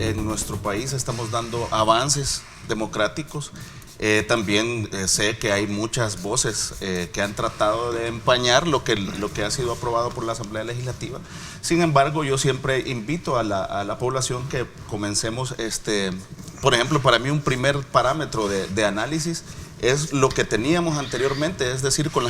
en nuestro país estamos dando avances democráticos. También sé que hay muchas voces que han tratado de empañar lo que ha sido aprobado por la Asamblea Legislativa. Sin embargo, yo siempre invito a la población que comencemos, por ejemplo, para mí un primer parámetro de análisis es lo que teníamos anteriormente, es decir, con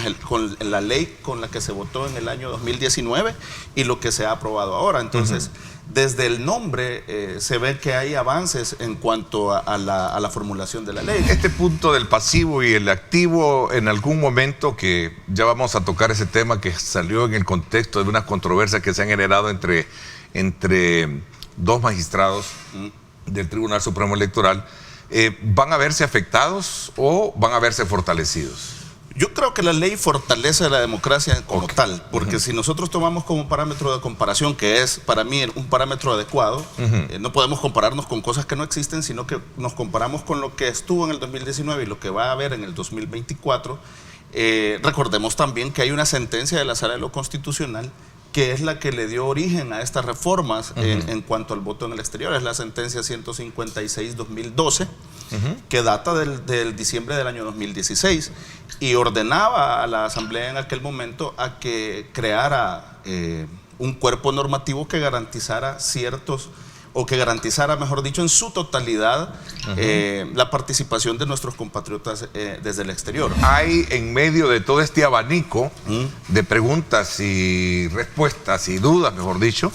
la ley con la que se votó en el año 2019 y lo que se ha aprobado ahora. Entonces, desde el nombre se ve que hay avances en cuanto a la formulación de la ley. Este punto del pasivo y el activo, en algún momento, que ya vamos a tocar ese tema que salió en el contexto de unas controversias que se han generado entre dos magistrados del Tribunal Supremo Electoral, ¿van a verse afectados o van a verse fortalecidos? Yo creo que la ley fortalece la democracia como tal, porque si nosotros tomamos como parámetro de comparación, que es para mí un parámetro adecuado, no podemos compararnos con cosas que no existen, sino que nos comparamos con lo que estuvo en el 2019 y lo que va a haber en el 2024. Recordemos también que hay una sentencia de la Sala de lo Constitucional que es la que le dio origen a estas reformas en cuanto al voto en el exterior. Es la sentencia 156-2012, que data del diciembre del año 2016, y ordenaba a la Asamblea en aquel momento a que creara un cuerpo normativo que garantizara mejor dicho, en su totalidad la participación de nuestros compatriotas desde el exterior. Hay en medio de todo este abanico de preguntas y respuestas y dudas, mejor dicho,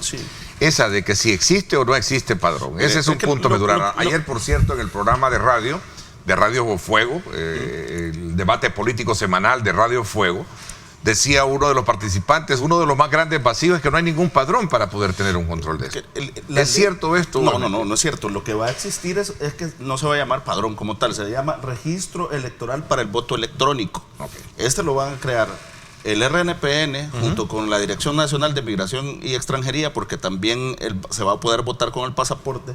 esa de que si existe o no existe padrón. Ese es un punto medular. Ayer, por cierto, en el programa de Radio Fuego, el debate político semanal de Radio Fuego, decía uno de los participantes, uno de los más grandes vacíos es que no hay ningún padrón para poder tener un control de eso. ¿Es cierto esto? No es cierto. Lo que va a existir es que no se va a llamar padrón como tal, se llama registro electoral para el voto electrónico. Este lo van a crear el RNPN junto con la Dirección Nacional de Migración y Extranjería, porque también se va a poder votar con el pasaporte.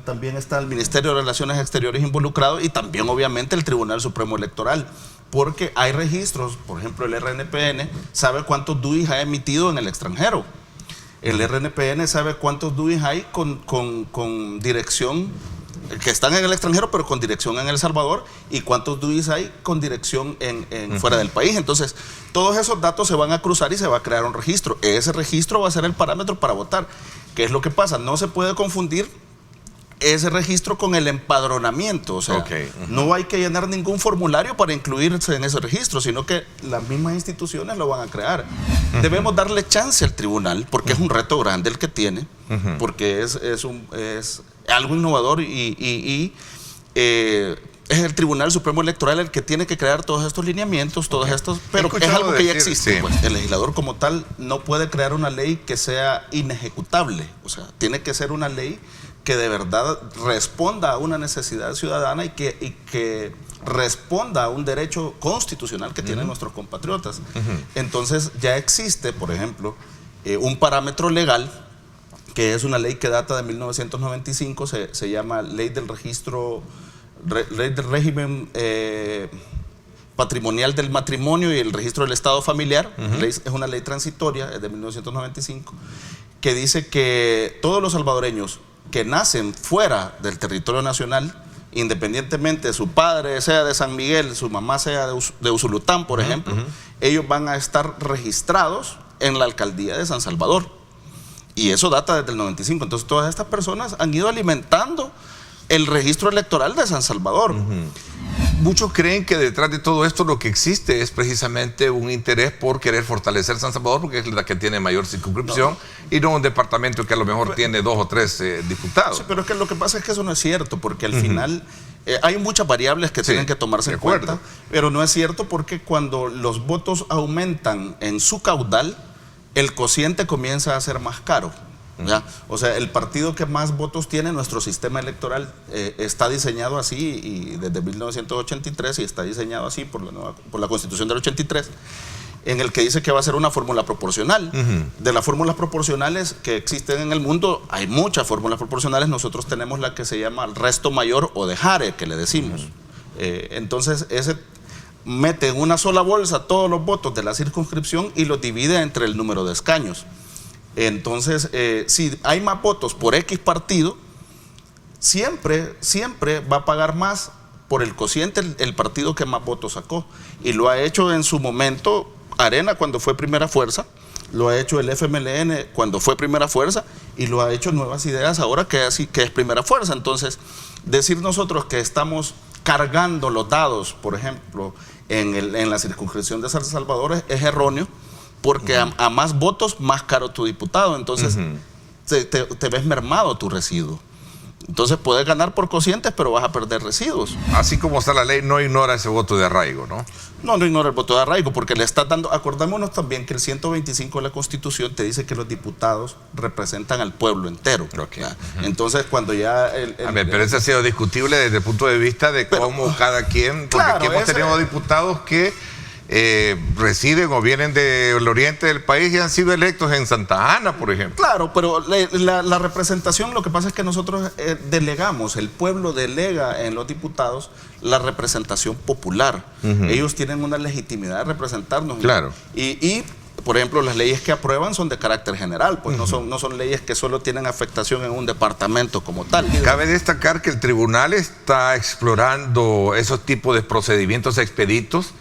También está el Ministerio de Relaciones Exteriores involucrado y también obviamente el Tribunal Supremo Electoral, porque hay registros. Por ejemplo, el RNPN sabe cuántos DUIs ha emitido en el extranjero. El RNPN sabe cuántos DUIs hay con dirección, que están en el extranjero pero con dirección en El Salvador, y cuántos DUIs hay con dirección fuera del país. Entonces, todos esos datos se van a cruzar y se va a crear un registro. Ese registro va a ser el parámetro para votar. ¿Qué es lo que pasa? No se puede confundir ese registro con el empadronamiento. O sea, no hay que llenar ningún formulario para incluirse en ese registro, sino que las mismas instituciones lo van a crear. Debemos darle chance al tribunal, porque es un reto grande el que tiene, porque es algo innovador y es el Tribunal Supremo Electoral el que tiene que crear todos estos lineamientos, pero es algo que ya existe. Pues, el legislador como tal no puede crear una ley que sea inejecutable. O sea, tiene que ser una ley que de verdad responda a una necesidad ciudadana y que responda a un derecho constitucional que tienen nuestros compatriotas. Entonces ya existe, por ejemplo, un parámetro legal, que es una ley que data de 1995, se llama Ley del Régimen Patrimonial del Matrimonio y el Registro del Estado Familiar. Es una ley transitoria, es de 1995, que dice que todos los salvadoreños que nacen fuera del territorio nacional, independientemente su padre sea de San Miguel, su mamá sea de Usulután, por ejemplo, ellos van a estar registrados en la alcaldía de San Salvador. Y eso data desde el 95. Entonces todas estas personas han ido alimentando el registro electoral de San Salvador. Muchos creen que detrás de todo esto lo que existe es precisamente un interés por querer fortalecer San Salvador, porque es la que tiene mayor circunscripción, y no un departamento que a lo mejor tiene 2 o 3 diputados. Sí, pero es que lo que pasa es que eso no es cierto, porque al final hay muchas variables que tienen que tomarse en cuenta, pero no es cierto, porque cuando los votos aumentan en su caudal, el cociente comienza a ser más caro. ¿Ya? O sea, el partido que más votos tiene, nuestro sistema electoral está diseñado así, y desde 1983, y está diseñado así por la Constitución del 83, en el que dice que va a ser una fórmula proporcional. De las fórmulas proporcionales que existen en el mundo, hay muchas fórmulas proporcionales. Nosotros tenemos la que se llama resto mayor o de Hare, que le decimos. Entonces, ese mete en una sola bolsa todos los votos de la circunscripción y los divide entre el número de escaños. Entonces, si hay más votos por X partido, siempre va a pagar más por el cociente el partido que más votos sacó. Y lo ha hecho en su momento Arena cuando fue primera fuerza, lo ha hecho el FMLN cuando fue primera fuerza y lo ha hecho Nuevas Ideas ahora que es primera fuerza. Entonces, decir nosotros que estamos cargando los dados, por ejemplo, en la circunscripción de San Salvador es erróneo, porque a más votos, más caro tu diputado. Entonces, te ves mermado tu residuo. Entonces puedes ganar por cocientes, pero vas a perder residuos. Así como está la ley, no ignora ese voto de arraigo, ¿no? No ignora el voto de arraigo, porque le estás dando... Acordémonos también que el 125 de la Constitución te dice que los diputados representan al pueblo entero. Okay. Entonces, cuando ya... A ver, pero eso ha sido discutible desde el punto de vista de cómo cada quien... Porque claro, aquí hemos tenido diputados que residen o vienen del oriente del país y han sido electos en Santa Ana, por ejemplo. Claro, pero la representación, lo que pasa es que nosotros delegamos, el pueblo delega en los diputados la representación popular. Ellos tienen una legitimidad de representarnos. Claro. Y por ejemplo, las leyes que aprueban son de carácter general, pues no son leyes que solo tienen afectación en un departamento como tal. Cabe destacar que el tribunal está explorando esos tipos de procedimientos expeditos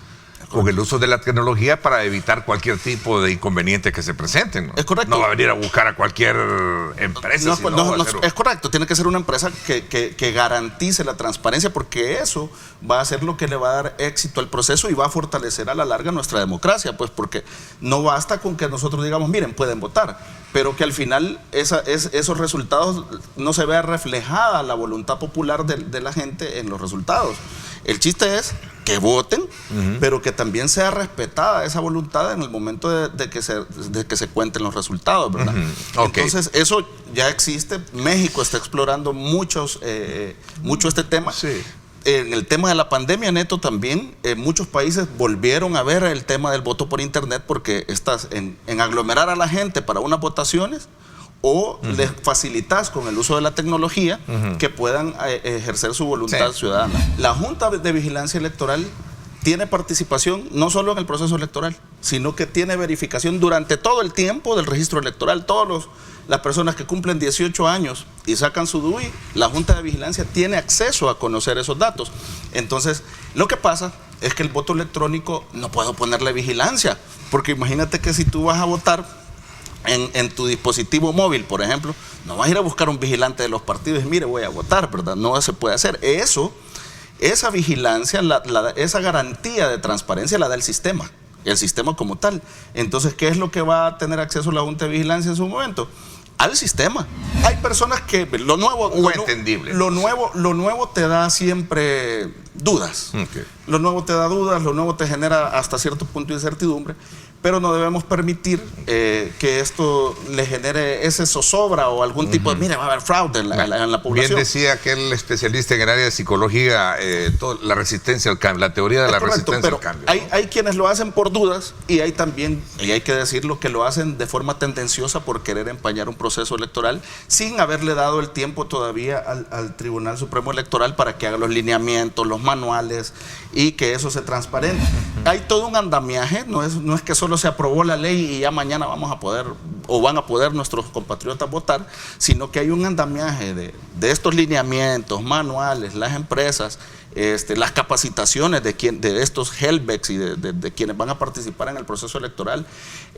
con el uso de la tecnología para evitar cualquier tipo de inconveniente que se presenten, ¿no? Es correcto. No va a venir a buscar a cualquier empresa. Es correcto, tiene que ser una empresa que garantice la transparencia, porque eso va a ser lo que le va a dar éxito al proceso y va a fortalecer a la larga nuestra democracia, pues porque no basta con que nosotros digamos, miren, pueden votar, pero que al final esos resultados no se vea reflejada la voluntad popular de la gente en los resultados. El chiste es que voten, pero que también sea respetada esa voluntad en el momento de que se cuenten los resultados, ¿verdad? Okay. Entonces, eso ya existe. México está explorando mucho este tema. Sí. En el tema de la pandemia, Neto, también muchos países volvieron a ver el tema del voto por internet, porque estás en aglomerar a la gente para unas votaciones, o les facilitas con el uso de la tecnología que puedan ejercer su voluntad ciudadana. La Junta de Vigilancia Electoral tiene participación no solo en el proceso electoral, sino que tiene verificación durante todo el tiempo del registro electoral. Las personas que cumplen 18 años y sacan su DUI, la Junta de Vigilancia tiene acceso a conocer esos datos. Entonces, lo que pasa es que el voto electrónico no puedo ponerle vigilancia, porque imagínate que si tú vas a votar en tu dispositivo móvil, por ejemplo, no vas a ir a buscar un vigilante de los partidos y mire, voy a votar, ¿verdad? No se puede hacer. Esa vigilancia, esa garantía de transparencia la da el sistema como tal. Entonces, ¿qué es lo que va a tener acceso la Junta de Vigilancia en su momento? Al sistema. Hay personas que lo nuevo te da siempre dudas. Okay. Lo nuevo te da dudas, lo nuevo te genera hasta cierto punto de incertidumbre, pero no debemos permitir que esto le genere ese zozobra o algún tipo de, mira, va a haber fraude en la población. Bien decía aquel especialista en el área de psicología, la resistencia al cambio, la teoría de la resistencia al cambio. Hay quienes lo hacen por dudas y hay también, y hay que decirlo, que lo hacen de forma tendenciosa por querer empañar un proceso electoral sin haberle dado el tiempo todavía al Tribunal Supremo Electoral para que haga los lineamientos, los manuales y que eso se transparente. Hay todo un andamiaje, no es que solo se aprobó la ley y ya mañana vamos a poder o van a poder nuestros compatriotas votar, sino que hay un andamiaje de estos lineamientos, manuales, las empresas, las capacitaciones de estos HELBEX y de quienes van a participar en el proceso electoral,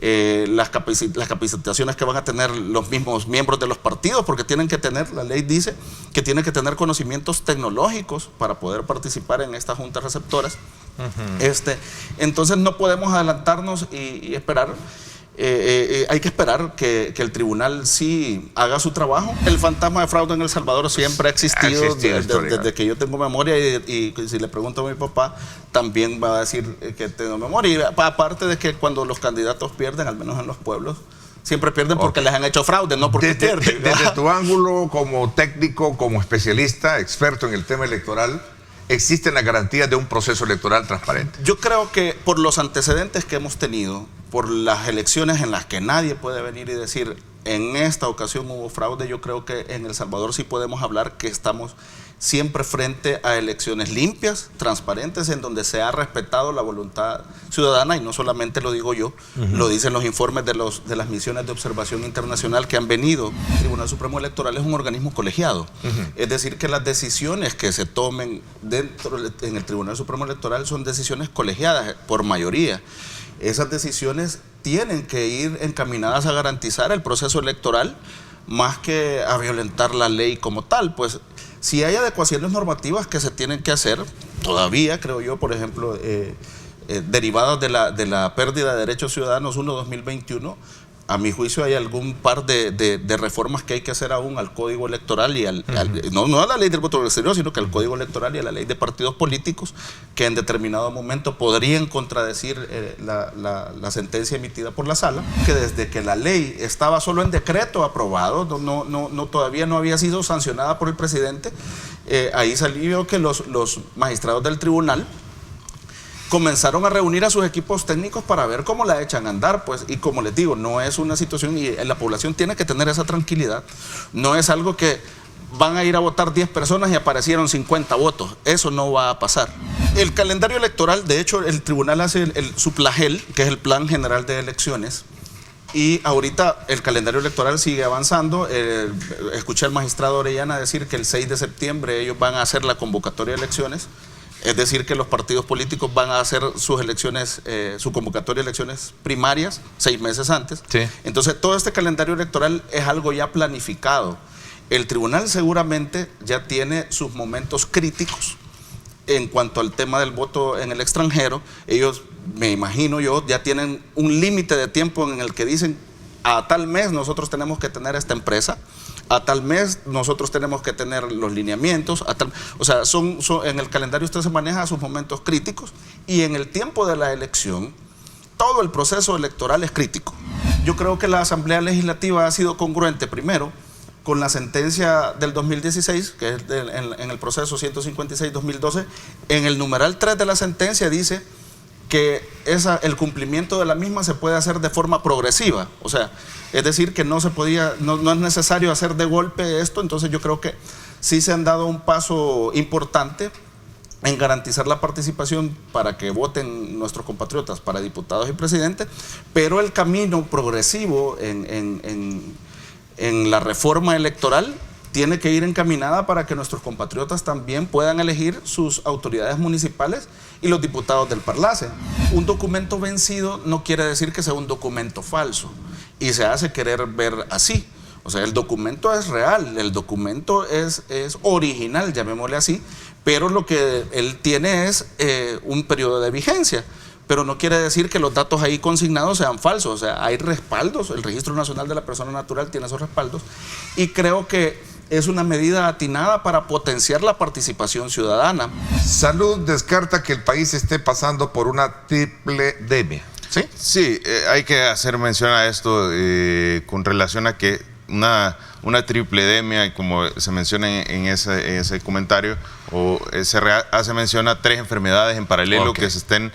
las capacitaciones que van a tener los mismos miembros de los partidos, porque tienen que tener, la ley dice que tienen que tener conocimientos tecnológicos para poder participar en estas juntas receptoras. Entonces no podemos adelantarnos y esperar. Hay que esperar que el tribunal sí haga su trabajo. El fantasma de fraude en El Salvador siempre ha existido desde que yo tengo memoria, y si le pregunto a mi papá también va a decir que tengo memoria. Y aparte de que cuando los candidatos pierden, al menos en los pueblos, siempre pierden porque les han hecho fraude, no porque pierden. Desde tu ángulo como técnico, como especialista, experto en el tema electoral, ¿existen las garantías de un proceso electoral transparente? Yo creo que por los antecedentes que hemos tenido, por las elecciones en las que nadie puede venir y decir en esta ocasión hubo fraude. Yo creo que en El Salvador sí podemos hablar que estamos siempre frente a elecciones limpias, transparentes, en donde se ha respetado la voluntad ciudadana, y no solamente lo digo yo, lo dicen los informes de las misiones de observación internacional que han venido. El Tribunal Supremo Electoral es un organismo colegiado, es decir, que las decisiones que se tomen en el Tribunal Supremo Electoral son decisiones colegiadas por mayoría. Esas decisiones tienen que ir encaminadas a garantizar el proceso electoral más que a violentar la ley como tal. Pues si hay adecuaciones normativas que se tienen que hacer, todavía creo yo, por ejemplo, derivadas de la pérdida de derechos ciudadanos 1-2021, a mi juicio hay algún par de reformas que hay que hacer aún al Código Electoral y no a la ley del voto exterior, sino que al Código Electoral y a la ley de partidos políticos, que en determinado momento podrían contradecir la sentencia emitida por la Sala, que desde que la ley estaba solo en decreto aprobado, todavía no había sido sancionada por el presidente. Ahí salió que los magistrados del tribunal comenzaron a reunir a sus equipos técnicos para ver cómo la echan a andar, pues, y como les digo, no es una situación, y la población tiene que tener esa tranquilidad, no es algo que van a ir a votar 10 personas y aparecieron 50 votos, eso no va a pasar. El calendario electoral, de hecho, el tribunal hace su PLAGEL, que es el Plan General de Elecciones, y ahorita el calendario electoral sigue avanzando. Escuché al magistrado Orellana decir que el 6 de septiembre ellos van a hacer la convocatoria de elecciones. Es decir, que los partidos políticos van a hacer sus elecciones, su convocatoria de elecciones primarias 6 meses antes. Sí. Entonces, todo este calendario electoral es algo ya planificado. El tribunal seguramente ya tiene sus momentos críticos en cuanto al tema del voto en el extranjero. Ellos, me imagino yo, ya tienen un límite de tiempo en el que dicen: a tal mes nosotros tenemos que tener esta empresa, a tal mes nosotros tenemos que tener los lineamientos, o sea, en el calendario usted se maneja sus momentos críticos, y en el tiempo de la elección todo el proceso electoral es crítico. Yo creo que la Asamblea Legislativa ha sido congruente, primero, con la sentencia del 2016, que es en el proceso 156-2012, en el numeral 3 de la sentencia dice que el cumplimiento de la misma se puede hacer de forma progresiva, o sea, es decir, que no es necesario hacer de golpe esto. Entonces yo creo que sí se han dado un paso importante en garantizar la participación para que voten nuestros compatriotas para diputados y presidentes, pero el camino progresivo en la reforma electoral tiene que ir encaminada para que nuestros compatriotas también puedan elegir sus autoridades municipales y los diputados del Parlace. Un documento vencido no quiere decir que sea un documento falso, y se hace querer ver así. O sea, el documento es real, el documento es original, llamémosle así, pero lo que él tiene es un periodo de vigencia. Pero no quiere decir que los datos ahí consignados sean falsos. O sea, hay respaldos, el Registro Nacional de la Persona Natural tiene esos respaldos, y creo que es una medida atinada para potenciar la participación ciudadana. Salud descarta que el país esté pasando por una tripledemia. ¿Sí? Sí, hay que hacer mención a esto con relación a que una tripledemia, como se menciona en ese comentario, se hace mención a 3 enfermedades en paralelo que se estén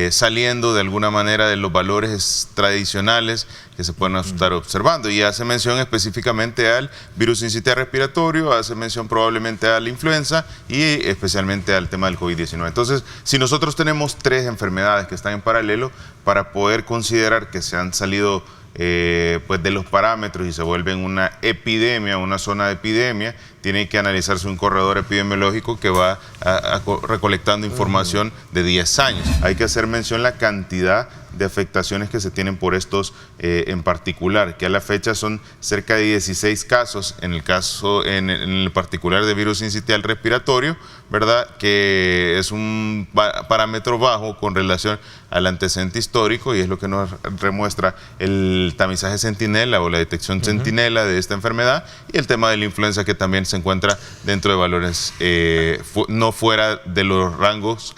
saliendo de alguna manera de los valores tradicionales que se pueden estar observando, y hace mención específicamente al virus sincitial respiratorio, hace mención probablemente a la influenza y especialmente al tema del COVID-19. Entonces, si nosotros tenemos 3 enfermedades que están en paralelo, para poder considerar que se han salido pues de los parámetros y se vuelven una epidemia, una zona de epidemia, tiene que analizarse un corredor epidemiológico que va recolectando información de 10 años. Hay que hacer mención la cantidad de afectaciones que se tienen por estos en particular, que a la fecha son cerca de 16 casos en el particular de virus sincitial respiratorio, ¿verdad? Que es un parámetro bajo con relación al antecedente histórico, y es lo que nos demuestra el tamizaje centinela o la detección centinela de esta enfermedad, y el tema de la influenza, que también se encuentra dentro de valores no fuera de los rangos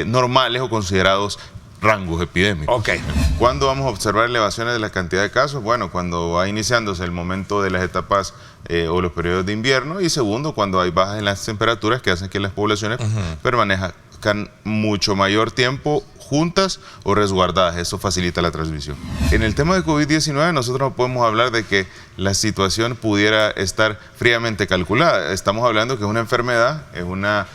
normales o considerados rangos epidémicos. Okay. ¿Cuándo vamos a observar elevaciones de la cantidad de casos? Bueno, cuando va iniciándose el momento de las etapas o los periodos de invierno, y segundo, cuando hay bajas en las temperaturas que hacen que las poblaciones permanezcan mucho mayor tiempo juntas o resguardadas. Eso facilita la transmisión. En el tema de COVID-19 nosotros no podemos hablar de que la situación pudiera estar fríamente calculada. Estamos hablando que es una enfermedad, es una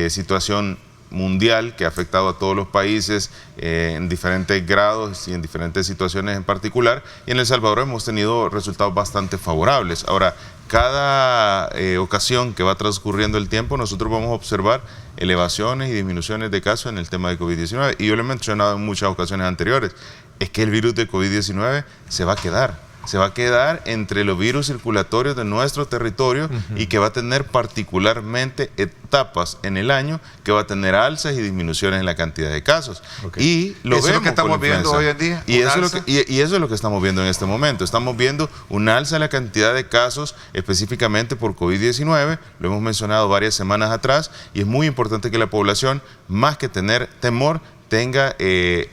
situación mundial que ha afectado a todos los países en diferentes grados y en diferentes situaciones en particular, y en El Salvador hemos tenido resultados bastante favorables. Ahora, cada ocasión que va transcurriendo el tiempo, nosotros vamos a observar elevaciones y disminuciones de casos en el tema de COVID-19, y yo lo he mencionado en muchas ocasiones anteriores, es que el virus de COVID-19 se va a quedar entre los virus circulatorios de nuestro territorio y que va a tener particularmente etapas en el año que va a tener alzas y disminuciones en la cantidad de casos. Y lo vemos, es lo que estamos viendo hoy en día. Y eso es lo que estamos viendo en este momento. Estamos viendo una alza en la cantidad de casos específicamente por COVID-19, lo hemos mencionado varias semanas atrás, y es muy importante que la población, más que tener temor, tenga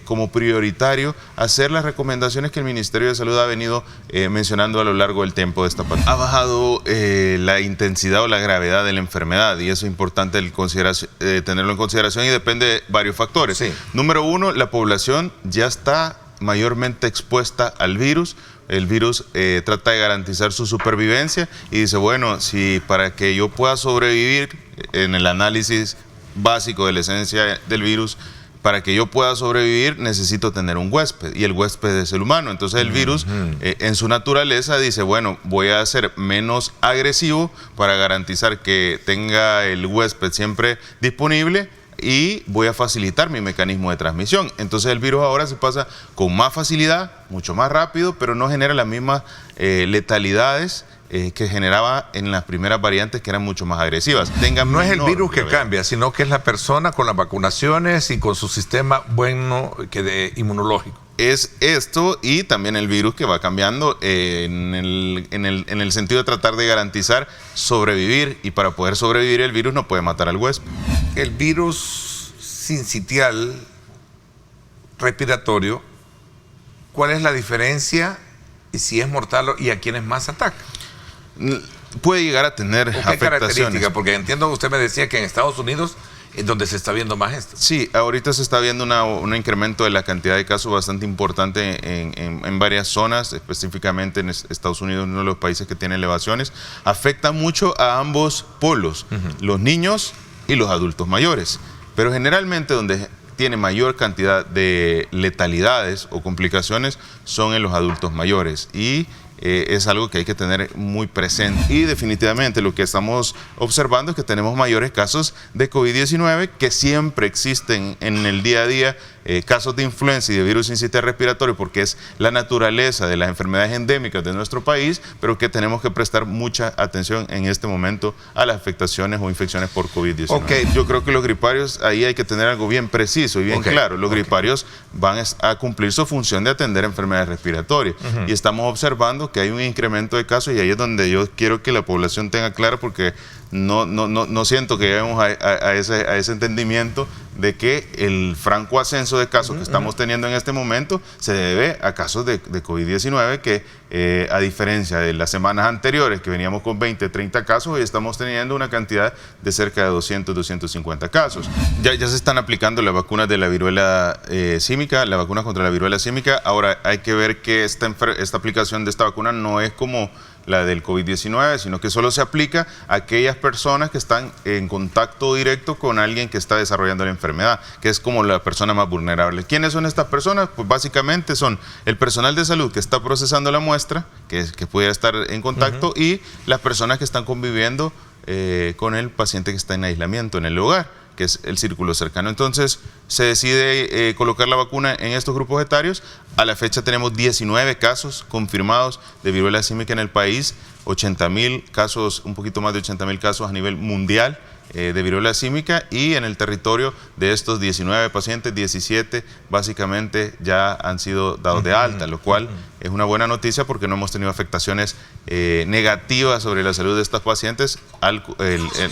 como prioritario hacer las recomendaciones que el Ministerio de Salud ha venido mencionando a lo largo del tiempo de esta pandemia. Ha bajado la intensidad o la gravedad de la enfermedad, y eso es importante tenerlo en consideración, y depende de varios factores. Sí. Número uno, la población ya está mayormente expuesta al virus. El virus trata de garantizar su supervivencia y dice, bueno, si para que yo pueda sobrevivir en el análisis básico de la esencia del virus, para que yo pueda sobrevivir necesito tener un huésped, y el huésped es el humano. Entonces el virus en su naturaleza dice, bueno, voy a ser menos agresivo para garantizar que tenga el huésped siempre disponible, y voy a facilitar mi mecanismo de transmisión. Entonces el virus ahora se pasa con más facilidad, mucho más rápido, pero no genera las mismas letalidades que generaba en las primeras variantes, que eran mucho más agresivas. No es el virus que cambia, sino que es la persona con las vacunaciones y con su sistema inmunológico. Es esto, y también el virus que va cambiando en el sentido de tratar de garantizar sobrevivir, y para poder sobrevivir el virus no puede matar al huésped. El virus sincitial respiratorio, ¿cuál es la diferencia y si es mortal y a quiénes más ataca? Puede llegar a tener afectaciones. Porque entiendo que usted me decía que en Estados Unidos es donde se está viendo más esto. Sí, ahorita se está viendo un incremento de la cantidad de casos bastante importante en varias zonas, específicamente en Estados Unidos, uno de los países que tiene elevaciones. Afecta mucho a ambos polos, los niños y los adultos mayores, pero generalmente donde tiene mayor cantidad de letalidades o complicaciones son en los adultos mayores, y es algo que hay que tener muy presente. Y definitivamente lo que estamos observando es que tenemos mayores casos de COVID-19, que siempre existen en el día a día, casos de influenza y de virus sincitial respiratorio, porque es la naturaleza de las enfermedades endémicas de nuestro país, pero que tenemos que prestar mucha atención en este momento a las afectaciones o infecciones por COVID-19. Yo creo que los griparios, ahí hay que tener algo bien preciso y bien claro. Los griparios van a cumplir su función de atender enfermedades respiratorias, y estamos observando que hay un incremento de casos, y ahí es donde yo quiero que la población tenga claro, porque no siento que lleguemos a ese entendimiento de que el franco ascenso de casos que estamos teniendo en este momento se debe a casos de COVID-19 que, a diferencia de las semanas anteriores que veníamos con 20, 30 casos, hoy estamos teniendo una cantidad de cerca de 200, 250 casos. Ya se están aplicando las vacunas de la viruela símica, la vacuna contra la viruela símica. Ahora hay que ver que esta aplicación de esta vacuna no es como la del COVID-19, sino que solo se aplica a aquellas personas que están en contacto directo con alguien que está desarrollando la enfermedad, que es como la persona más vulnerable. ¿Quiénes son estas personas? Pues básicamente son el personal de salud que está procesando la muestra, que pudiera estar en contacto, y las personas que están conviviendo con el paciente que está en aislamiento en el hogar, que es el círculo cercano. Entonces se decide colocar la vacuna en estos grupos etarios. A la fecha tenemos 19 casos confirmados de viruela símica en el país, 80,000 casos, un poquito más de 80,000 casos a nivel mundial de viruela símica, y en el territorio de estos 19 pacientes, 17 básicamente ya han sido dados de alta, lo cual es una buena noticia porque no hemos tenido afectaciones negativas sobre la salud de estos pacientes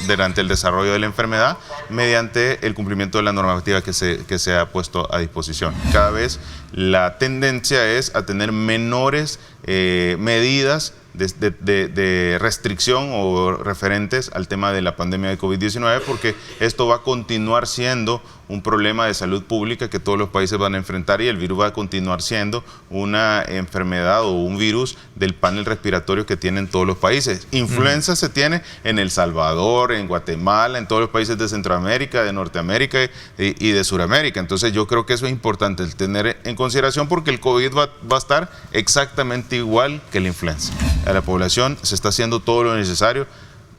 durante el desarrollo de la enfermedad, mediante el cumplimiento de la normativa que se ha puesto a disposición. Cada vez la tendencia es a tener menores medidas de restricción o referentes al tema de la pandemia de COVID-19. COVID-19, porque esto va a continuar siendo un problema de salud pública que todos los países van a enfrentar y el virus va a continuar siendo una enfermedad o un virus del panel respiratorio que tienen todos los países. Influenza se tiene en El Salvador, en Guatemala, en todos los países de Centroamérica, de Norteamérica y de Suramérica. Entonces yo creo que eso es importante el tener en consideración porque el COVID va a estar exactamente igual que la influenza. A la población se está haciendo todo lo necesario.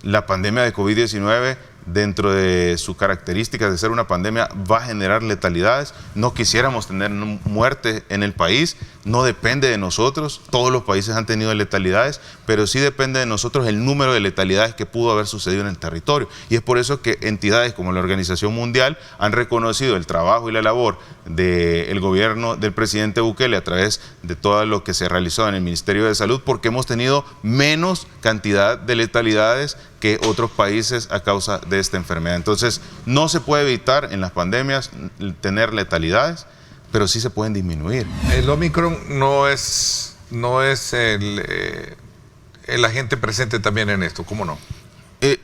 La pandemia de COVID-19, dentro de sus características de ser una pandemia, va a generar letalidades. No quisiéramos tener muerte en el país, no depende de nosotros. Todos los países han tenido letalidades, pero sí depende de nosotros el número de letalidades que pudo haber sucedido en el territorio. Y es por eso que entidades como la Organización Mundial han reconocido el trabajo y la labor del gobierno del presidente Bukele a través de todo lo que se realizó en el Ministerio de Salud, porque hemos tenido menos cantidad de letalidades que otros países a causa de esta enfermedad. Entonces, no se puede evitar en las pandemias tener letalidades, pero sí se pueden disminuir. El Omicron no es el agente presente también en esto, ¿cómo no?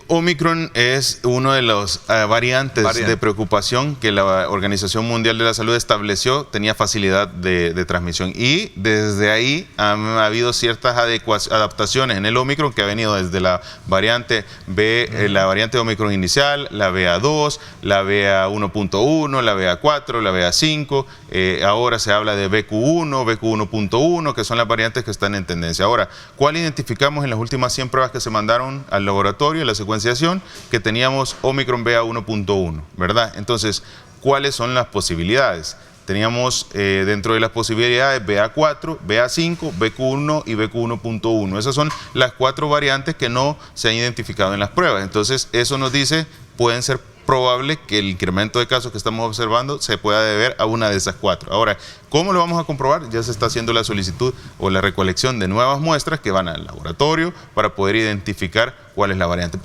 Omicron es uno de los variantes de preocupación que la Organización Mundial de la Salud estableció, tenía facilidad de transmisión y desde ahí ha habido ciertas adaptaciones en el Omicron que ha venido desde la variante B, la variante Omicron inicial, la BA2, la BA1.1, la BA4, la BA5, ahora se habla de BQ1, BQ1.1, que son las variantes que están en tendencia. Ahora, ¿cuál identificamos en las últimas 100 pruebas que se mandaron al laboratorio? La secuenciación, que teníamos Omicron BA1.1, ¿verdad? Entonces, ¿cuáles son las posibilidades? Teníamos dentro de las posibilidades BA4, BA5, BQ1 y BQ1.1. Esas son las 4 variantes que no se han identificado en las pruebas. Entonces, eso nos dice, pueden ser probable que el incremento de casos que estamos observando se pueda deber a una de esas 4. Ahora, ¿cómo lo vamos a comprobar? Ya se está haciendo la solicitud o la recolección de nuevas muestras que van al laboratorio para poder identificar cuál es la variante.